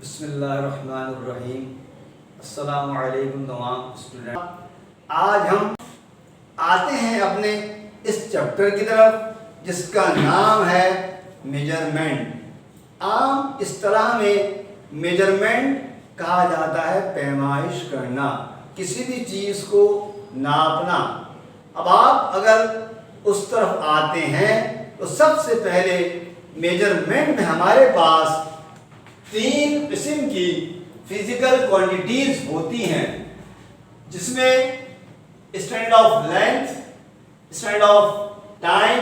बिस्मिल्लाहिर्रहमानिर्रहीम। अस्सलामु अलैकुम तमाम स्टूडेंट। आज हम आते हैं अपने इस चैप्टर की तरफ जिसका नाम है मेजरमेंट। आम इस्तिलाह में मेजरमेंट कहा जाता है पैमाइश करना, किसी भी चीज़ को नापना। अब आप अगर उस तरफ आते हैं तो सबसे पहले मेजरमेंट में हमारे पास 3 किस्म की फिजिकल क्वांटिटीज होती हैं, जिसमें standard of length, standard of time,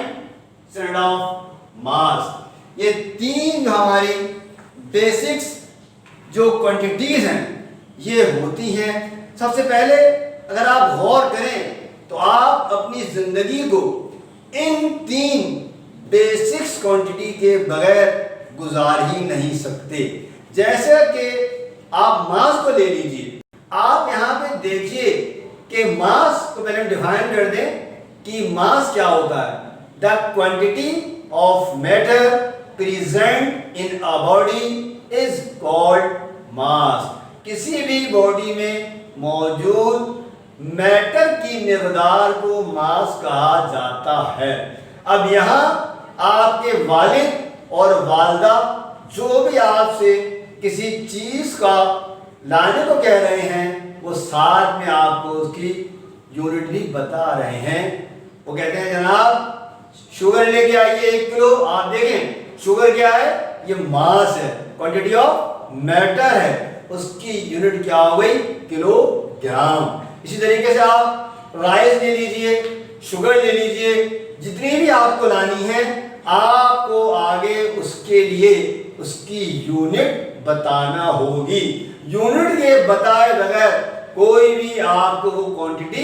standard of mass. ये 3 हमारी बेसिक्स जो क्वांटिटीज हैं ये होती हैं। सबसे पहले अगर आप गौर करें तो आप अपनी जिंदगी को इन 3 बेसिक्स क्वांटिटी के बगैर गुजार ही नहीं सकते। जैसे कि आप मास को ले लीजिए, आप यहाँ पे देखिए कि मास को पहले डिफाइन कर दें कि मास क्या होता है। The quantity of matter present in a body is called मास। किसी भी बॉडी में मौजूद मैटर की मिकदार को मास कहा जाता है। अब यहाँ आपके वालिद और वालदा जो भी आपसे किसी चीज का लाने को कह रहे हैं वो साथ में आपको उसकी यूनिट भी बता रहे हैं। वो कहते हैं जनाब शुगर लेके आइए 1 किलो। आप देखें शुगर क्या है, ये मास है, क्वांटिटी ऑफ मैटर है, उसकी यूनिट क्या हो गई, किलोग्राम। इसी तरीके से आप राइस ले लीजिए, शुगर ले लीजिए, जितनी भी आपको लानी है आपको आगे उसके लिए उसकी यूनिट बताना होगी। यूनिट के बताए बगैर कोई भी आपको वो क्वांटिटी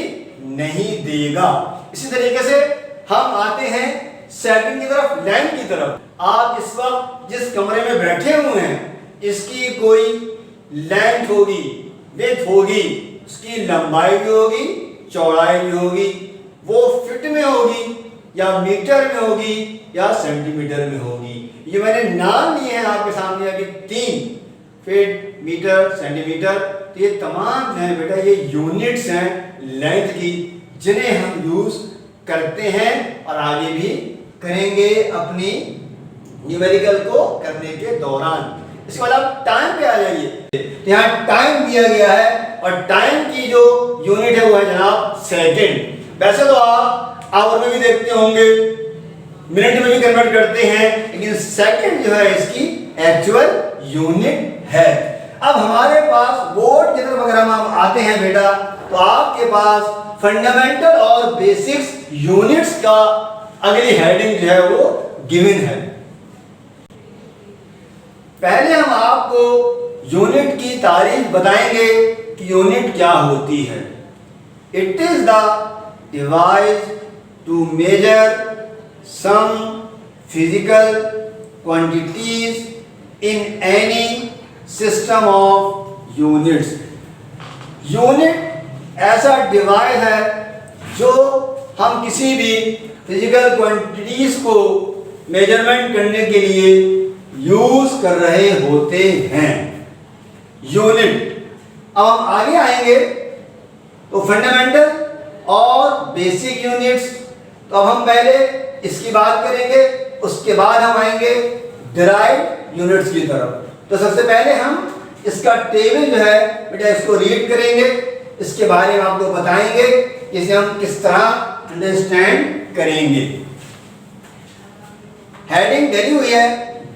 नहीं देगा। इसी तरीके से हम आते हैं सेकंड की तरफ, लेंथ की तरफ। आप इस वक्त जिस कमरे में बैठे हुए हैं इसकी कोई लेंथ होगी, विड्थ होगी, उसकी लंबाई भी होगी, चौड़ाई भी होगी। वो फीट में होगी या मीटर में होगी या सेंटीमीटर में होगी। ये मैंने नाम लिए हैं आपके सामने अभी 3, फीट, मीटर, सेंटीमीटर। तो ये तमाम जो है बेटा ये यूनिट्स हैं लेंथ की, जिन्हें हम यूज करते हैं और आगे भी करेंगे अपनी न्यूमेरिकल को करने के दौरान। इसके बाद आप टाइम पे आ जाइए। यहाँ टाइम दिया गया है और टाइम की जो यूनिट है वो है जनाब सेकेंड। वैसे तो आप आवर में भी देखते होंगे, मिनट में भी कन्वर्ट करते हैं, लेकिन सेकंड जो है इसकी एक्चुअल यूनिट है। अब हमारे पास बोर्ड की तरफ अगर हम आते हैं बेटा तो आपके पास फंडामेंटल और बेसिक्स यूनिट्स का अगली हेडिंग जो है वो गिवन है। पहले हम आपको यूनिट की तारीफ बताएंगे कि यूनिट क्या होती है। It is the device to measure some physical quantities in any system of units। Unit ऐसा डिवाइस है जो हम किसी भी फिजिकल क्वांटिटीज को मेजरमेंट करने के लिए यूज कर रहे होते हैं। यूनिट। अब हम आगे आएंगे तो फंडामेंटल और बेसिक यूनिट्स। तो अब हम पहले इसकी बात करेंगे, उसके बाद हम आएंगे डिराइव्ड यूनिट्स की तरफ। तो सबसे पहले हम इसका टेबल जो है बेटा इसको रीड करेंगे, इसके बारे में आपको बताएंगे कि इसे हम किस तरह अंडरस्टैंड करेंगे। हेडिंग डली हुई है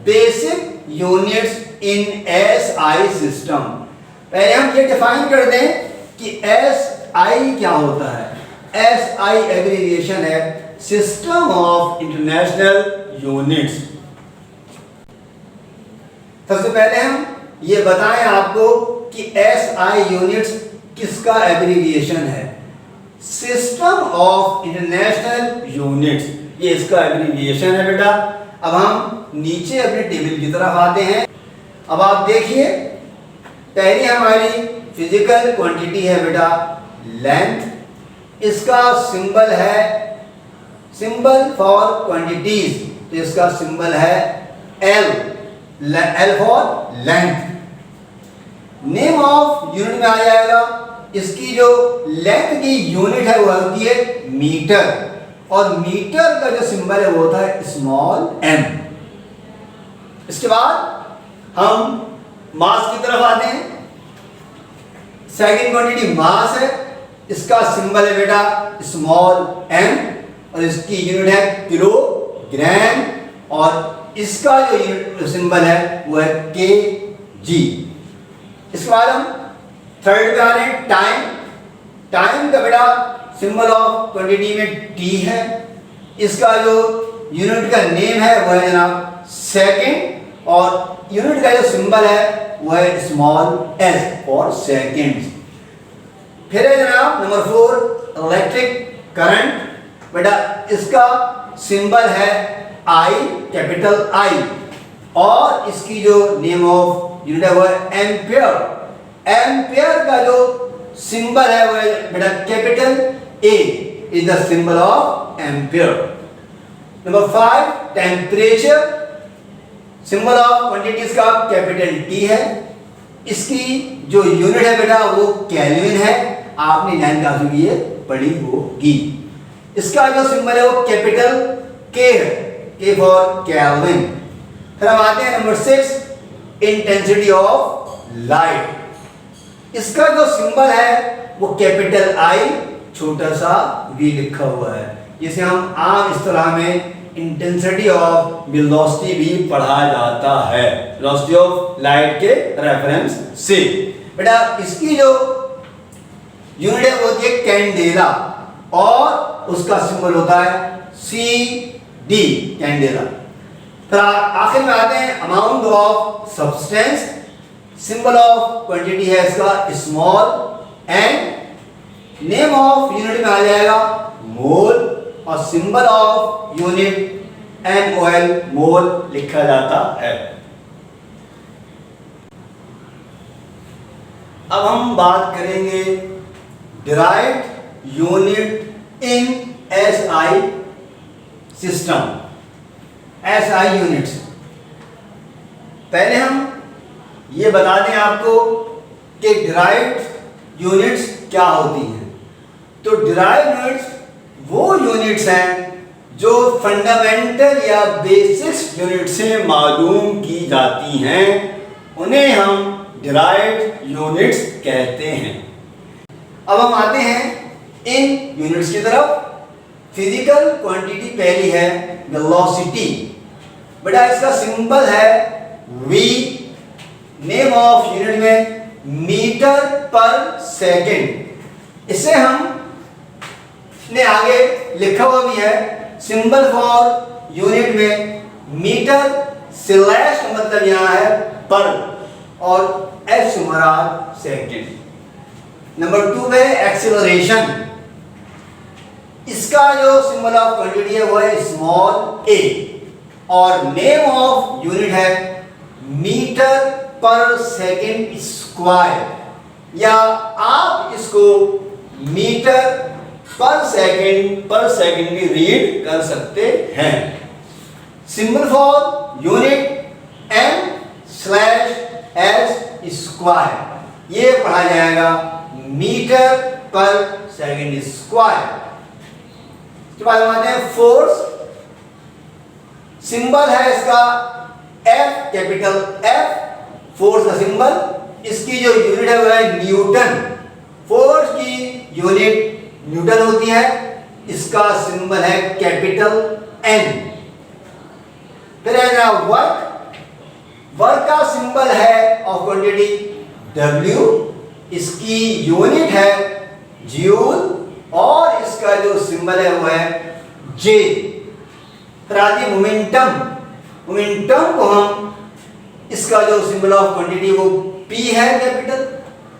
basic units in SI system. पहले हम ये डिफाइन कर दें कि एसआई क्या होता है। SI एब्रिविएशन है सिस्टम ऑफ इंटरनेशनल यूनिट्स। सबसे पहले हम ये बताएं आपको कि SI यूनिट्स किसका एब्रिविएशन है। सिस्टम ऑफ इंटरनेशनल यूनिट्स, ये इसका एब्रिविएशन है बेटा। अब हम नीचे अपने टेबल की तरफ आते हैं। अब आप देखिए पहली हमारी फिजिकल क्वांटिटी है बेटा लेंथ। इसका सिंबल है, सिंबल फॉर क्वांटिटीज, तो इसका सिंबल है L for length. Name of unit में आ जाएगा, इसकी जो लेंथ की यूनिट है वो होती है मीटर, और मीटर का जो सिंबल है वो होता है स्मॉल m। इसके बाद हम मास की तरफ आते हैं। सेकंड क्वांटिटी मास है, इसका सिंबल है बेटा स्मॉल m, और इसकी यूनिट है किलोग्राम, और इसका जो यूनिट सिंबल है वो है kg। इसके बाद हम थर्ड पे आ रहे हैं टाइम। टाइम का बेटा सिंबल ऑफ क्वांटिटी में t है, इसका जो यूनिट का नेम है वो है जनाब सेकंड, और यूनिट का जो सिंबल है वो है स्मॉल s फॉर सेकंड। फिर है जनाब नंबर 4 इलेक्ट्रिक करंट। बेटा इसका सिंबल है I, कैपिटल I, और इसकी जो नेम ऑफ यूनिट है वो है एम्पियर। एम्पियर का जो सिंबल है वो है बेटा capital A is the symbol of ampere. Number 5 temperature. Symbol of quantities का कैपिटल T है, इसकी जो यूनिट है बेटा वो केल्विन है, आपने 9th क्लास में ये पढ़ी होगी। इसका जो सिंबल है वो कैपिटल K है, K फॉर केल्विन। फिर हम आते हैं नंबर 6 इंटेंसिटी ऑफ लाइट। इसका जो सिंबल है वो कैपिटल I, छोटा सा v लिखा हुआ है, जिसे हम आम इस्तेलाह में इंटेंसिटी ऑफ वेलोसिटी भी पढ़ा जाता है, वेलोसिटी ऑफ लाइट के रेफरेंस से। बेटा इसकी जो यूनिट है वो होती है कैंडेला, और उसका सिंबल होता है CD, कैंडेला। फिर आखिर में आते हैं amount of substance. Symbol of quantity है इसका small n, name of unit में आ जाएगा मोल, और सिंबल ऑफ यूनिट MOL, मोल लिखा जाता है। अब हम बात करेंगे derived unit in SI system, SI units. पहले हम ये बता दें आपको कि डिराइव्ड यूनिट्स क्या होती हैं। तो डिराइव्ड यूनिट्स वो यूनिट्स हैं जो फंडामेंटल या बेसिक्स यूनिट से मालूम की जाती हैं, उन्हें हम डिराइव्ड यूनिट्स कहते हैं। अब हम आते हैं इन यूनिट्स की तरफ। फिजिकल क्वांटिटी पहली है वेलोसिटी। बेटा इसका सिंबल है v, नेम ऑफ यूनिट में मीटर पर सेकंड। इसे हम ने आगे लिखा हुआ भी है, सिंबल फॉर यूनिट में मीटर, स्लैश का मतलब यहां है पर, और s मुराद सेकंड। नंबर 2 है एक्सीलरेशन। इसका जो सिंबल ऑफ क्वांटिटी है वो है स्मॉल a, और नेम ऑफ यूनिट है मीटर पर सेकंड स्क्वायर, या आप इसको मीटर पर सेकंड भी रीड कर सकते हैं। Symbol for unit m/s square, ये पढ़ा जाएगा मीटर पर सेकंड स्क्वायर। इसके बाद हम आते हैं फोर्स। सिंबल है इसका F, कैपिटल F, फोर्स का सिंबल। इसकी जो यूनिट है वो है न्यूटन। फोर्स की यूनिट न्यूटन होती है, इसका सिंबल है कैपिटल N। फिर है ना वर्क। वर्क का सिंबल है ऑफ क्वांटिटी W, इसकी यूनिट है जूल, और इसका जो सिंबल है वो है J। फिर आती है मोमेंटम। मोमेंटम को हम, इसका जो सिंबल ऑफ क्वांटिटी वो P है कैपिटल,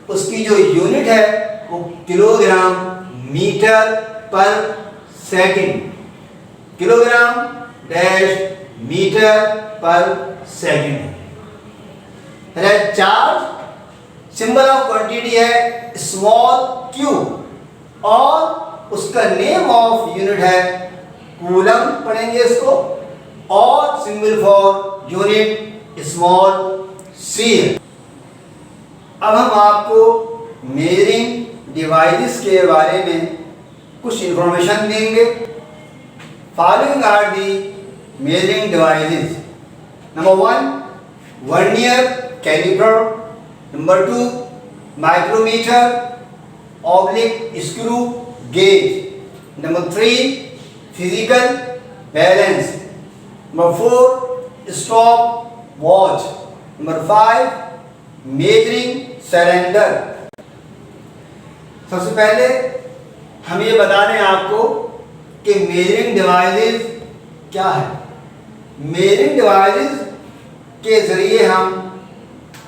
उसकी जो यूनिट है वो किलोग्राम मीटर पर सेकंड, किलोग्राम डैश मीटर पर सेकंड। है चार्ज। सिंबल ऑफ क्वांटिटी है स्मॉल q, और उसका नेम ऑफ यूनिट है कूलम, पढ़ेंगे इसको, और symbol for unit small c है। अब हम आपको मेजरिंग डिवाइसेस के बारे में कुछ इंफॉर्मेशन देंगे। Following are the measuring devices. Number 1 vernier caliper, number 2 micrometer oblique screw gauge, number 3 physical balance, number 4 stop watch, number 5 measuring cylinder. सबसे पहले हम ये बता दें आपको कि मेजरिंग डिवाइसेस क्या है। मेजरिंग डिवाइसेस के ज़रिए हम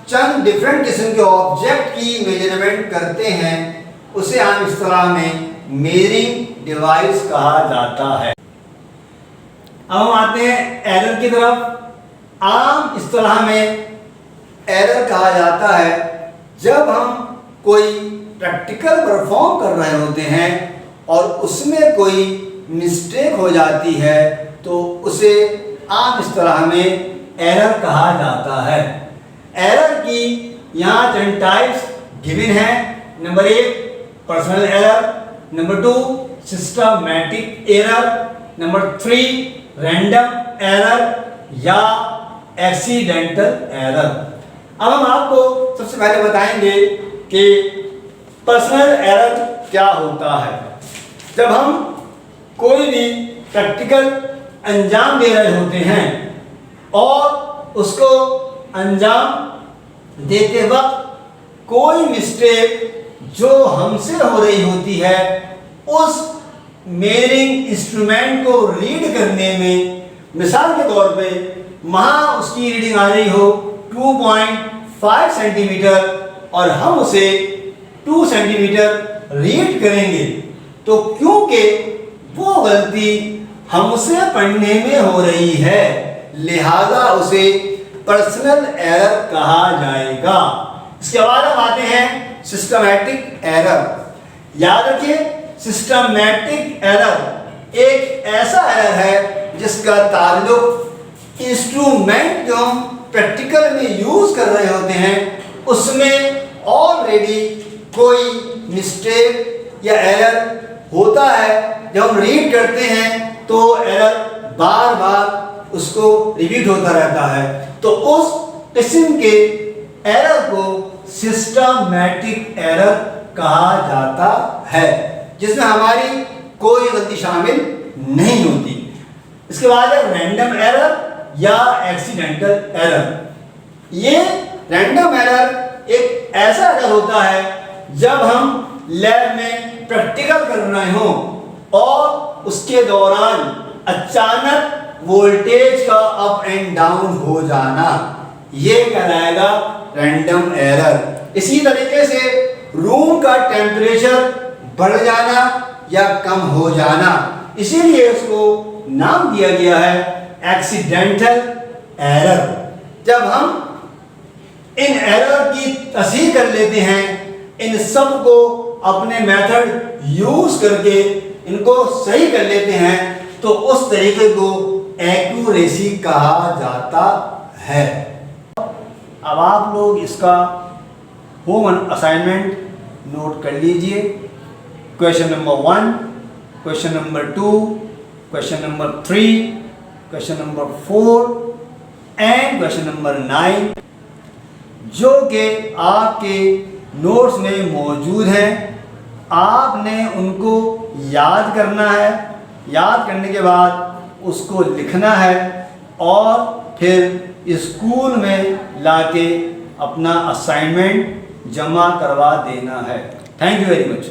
चंद डिफरेंट किस्म के ऑब्जेक्ट की मेजरमेंट करते हैं, उसे हम इस्तिलाह में मेजरिंग डिवाइस कहा जाता है। अब हम आते हैं एरर की तरफ। आम इस्तिलाह में एरर कहा जाता है जब हम कोई प्रैक्टिकल परफॉर्म कर रहे होते हैं और उसमें कोई मिस्टेक हो जाती है तो उसे आम इस्तिलाह में एरर कहा जाता है। एरर की यहाँ 10 टाइप्स गिवन है। Number 1 personal error, number 2 systematic error, number 3 random error या एक्सीडेंटल एरर। अब हम आपको सबसे पहले बताएंगे कि पर्सनल एरर क्या होता है। जब हम कोई भी प्रैक्टिकल अंजाम दे रहे होते हैं और उसको अंजाम देते वक्त कोई मिस्टेक जो हमसे हो रही होती है उस मेजरिंग इंस्ट्रूमेंट को रीड करने में, मिसाल के तौर पे वहाँ उसकी रीडिंग आ रही हो 2.5 सेंटीमीटर और हम उसे 2 सेंटीमीटर रीड करेंगे, तो क्योंकि वो गलती हमसे पढ़ने में हो रही है लिहाजा उसे पर्सनल एरर कहा जाएगा। इसके बाद हम आते हैं सिस्टमैटिक एरर। याद रखिए, सिस्टमैटिक एरर एक ऐसा एरर है जिसका ताल्लुक इंस्ट्रूमेंट जो हम प्रैक्टिकल में यूज कर रहे होते हैं उसमें ऑलरेडी कोई मिस्टेक या एरर होता है। जब हम रीड करते हैं तो एरर बार बार उसको रिपीट होता रहता है, तो उस किस्म के एरर को सिस्टमैटिक एरर कहा जाता है जिसमें हमारी कोई गलती शामिल नहीं होती। इसके बाद है रैंडम एरर या एक्सीडेंटल एरर। ये रैंडम एरर एक ऐसा एरर होता है जब हम लैब में प्रैक्टिकल कर रहे हों और उसके दौरान अचानक वोल्टेज का अप एंड डाउन हो जाना, ये कहलाएगा रैंडम एरर। इसी तरीके से रूम का टेम्परेचर बढ़ जाना या कम हो जाना, इसीलिए इसको नाम दिया गया है एक्सीडेंटल एरर। जब हम इन एरर की तस्हीह कर लेते हैं, इन सब को अपने मेथड यूज करके इनको सही कर लेते हैं, तो उस तरीके को एक्यूरेसी कहा जाता है। अब आप लोग इसका होम असाइनमेंट नोट कर लीजिए। Question number 1, question number 2, question number 3, question number 4 and question number 9 जो कि आपके नोट्स में मौजूद हैं। आपने उनको याद करना है, याद करने के बाद उसको लिखना है और फिर स्कूल में लाके अपना असाइनमेंट जमा करवा देना है। Thank you very much.